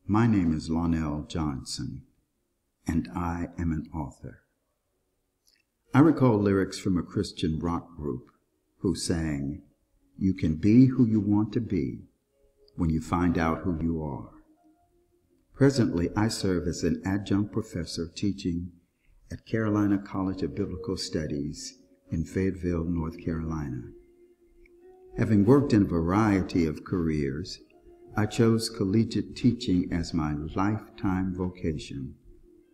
My name is Lonnell Johnson, and I am an author. I recall lyrics from a Christian rock group who sang, "You can be who you want to be when you find out who you are." Presently, I serve as an adjunct professor teaching at Carolina College of Biblical Studies in Fayetteville, North Carolina. Having worked in a variety of careers, I chose collegiate teaching as my lifetime vocation.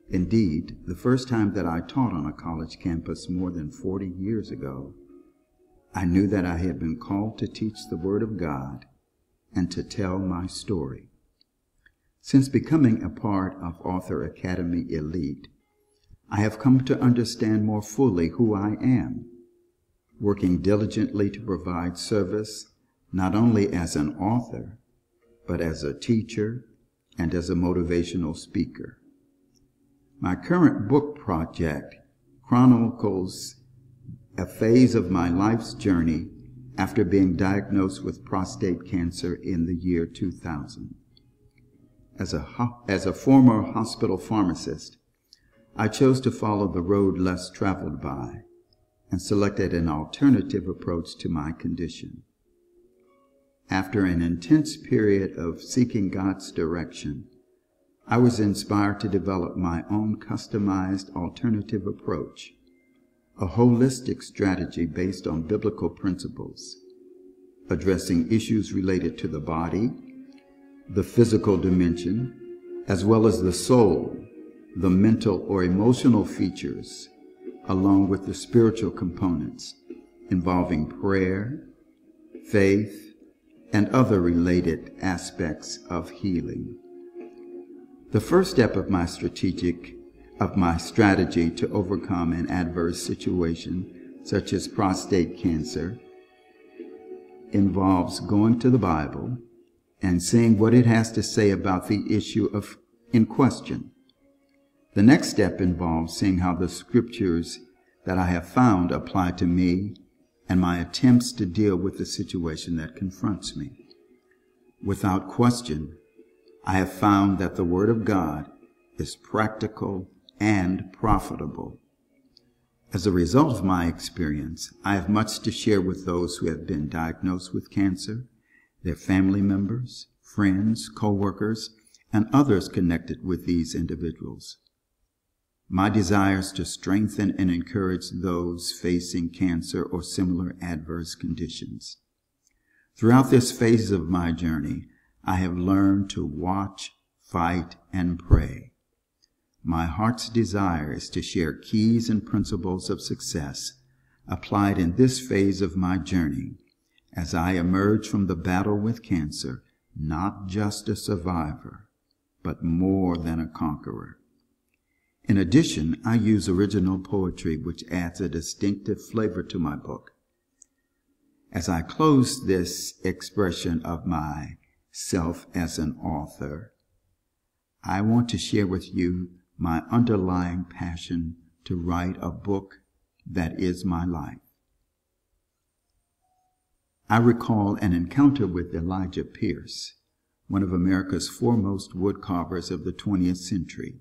Indeed, the first time that I taught on a college campus more than 40 years ago, I knew that I had been called to teach the Word of God and to tell my story. Since becoming a part of Author Academy Elite, I have come to understand more fully who I am, working diligently to provide service not only as an author, but as a teacher and as a motivational speaker. My current book project chronicles a phase of my life's journey after being diagnosed with prostate cancer in the year 2000. As a former hospital pharmacist, I chose to follow the road less traveled by and selected an alternative approach to my condition. After an intense period of seeking God's direction, I was inspired to develop my own customized alternative approach, a holistic strategy based on biblical principles, addressing issues related to the body, the physical dimension, as well as the soul, the mental or emotional features, along with the spiritual components involving prayer, faith, and other related aspects of healing. The first step of my strategy to overcome an adverse situation, such as prostate cancer, involves going to the Bible and seeing what it has to say about the issue in question. The next step involves seeing how the scriptures that I have found apply to me and my attempts to deal with the situation that confronts me. Without question, I have found that the Word of God is practical and profitable. As a result of my experience, I have much to share with those who have been diagnosed with cancer, their family members, friends, co-workers, and others connected with these individuals. My desire is to strengthen and encourage those facing cancer or similar adverse conditions. Throughout this phase of my journey, I have learned to watch, fight, and pray. My heart's desire is to share keys and principles of success applied in this phase of my journey as I emerge from the battle with cancer, not just a survivor, but more than a conqueror. In addition, I use original poetry, which adds a distinctive flavor to my book. As I close this expression of myself as an author, I want to share with you my underlying passion to write a book that is my life. I recall an encounter with Elijah Pierce, one of America's foremost woodcarvers of the 20th century.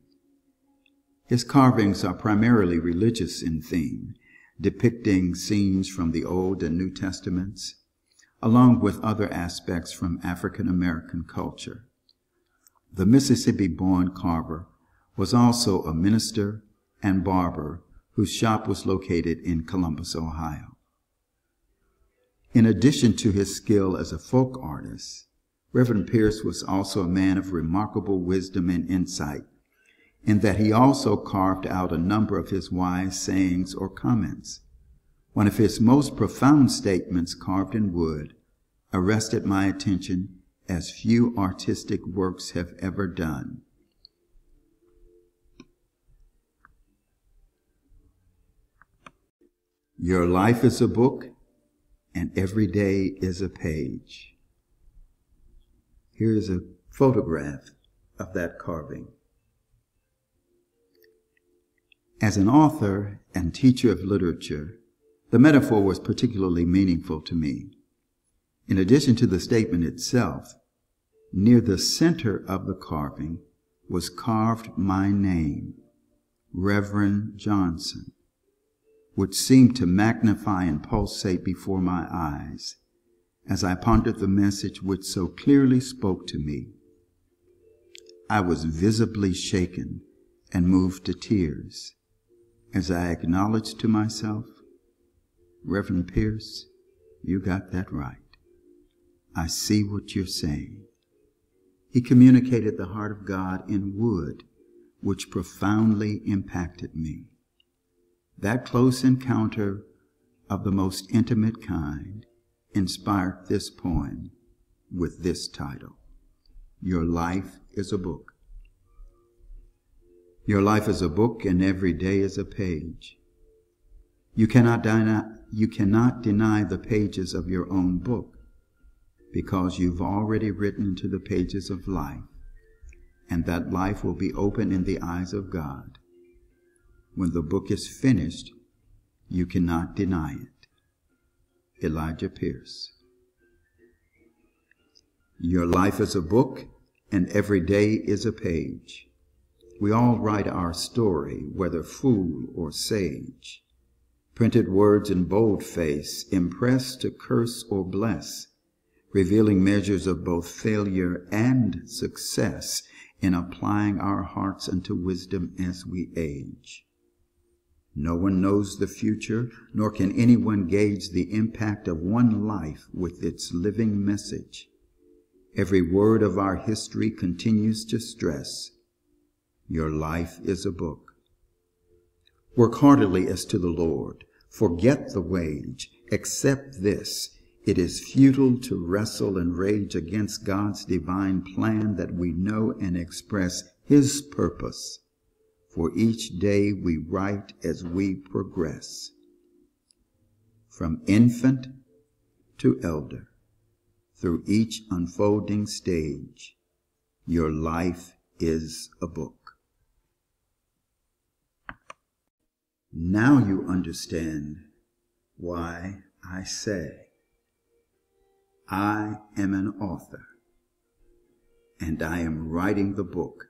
His carvings are primarily religious in theme, depicting scenes from the Old and New Testaments, along with other aspects from African American culture. The Mississippi-born carver was also a minister and barber whose shop was located in Columbus, Ohio. In addition to his skill as a folk artist, Reverend Pierce was also a man of remarkable wisdom and insight, in that he also carved out a number of his wise sayings or comments. One of his most profound statements, carved in wood, arrested my attention as few artistic works have ever done. Your life is a book, and every day is a page. Here is a photograph of that carving. As an author and teacher of literature, the metaphor was particularly meaningful to me. In addition to the statement itself, Near the center of the carving was carved my name, Reverend Johnson, which seemed to magnify and pulsate before my eyes as I pondered the message which so clearly spoke to me. I was visibly shaken and moved to tears as I acknowledged to myself, Reverend Pierce, you got that right. I see what you're saying. He communicated the heart of God in wood, which profoundly impacted me. That close encounter of the most intimate kind inspired this poem with this title, Your Life is a Book. Your life is a book, and every day is a page. You cannot deny the pages of your own book, because you've already written into the pages of life, and that life will be open in the eyes of God. When the book is finished, you cannot deny it. Elijah Pierce. Your life is a book, and every day is a page. We all write our story, whether fool or sage. Printed words in boldface, impressed to curse or bless, revealing measures of both failure and success in applying our hearts unto wisdom as we age. No one knows the future, nor can anyone gauge the impact of one life with its living message. Every word of our history continues to stress, your life is a book. Work heartily as to the Lord. Forget the wage. Accept this. It is futile to wrestle and rage against God's divine plan that we know and express His purpose. For each day we write as we progress. From infant to elder, through each unfolding stage, your life is a book. Now you understand why I say, I am an author, and I am writing the book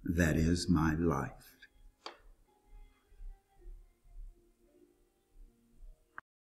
that is my life.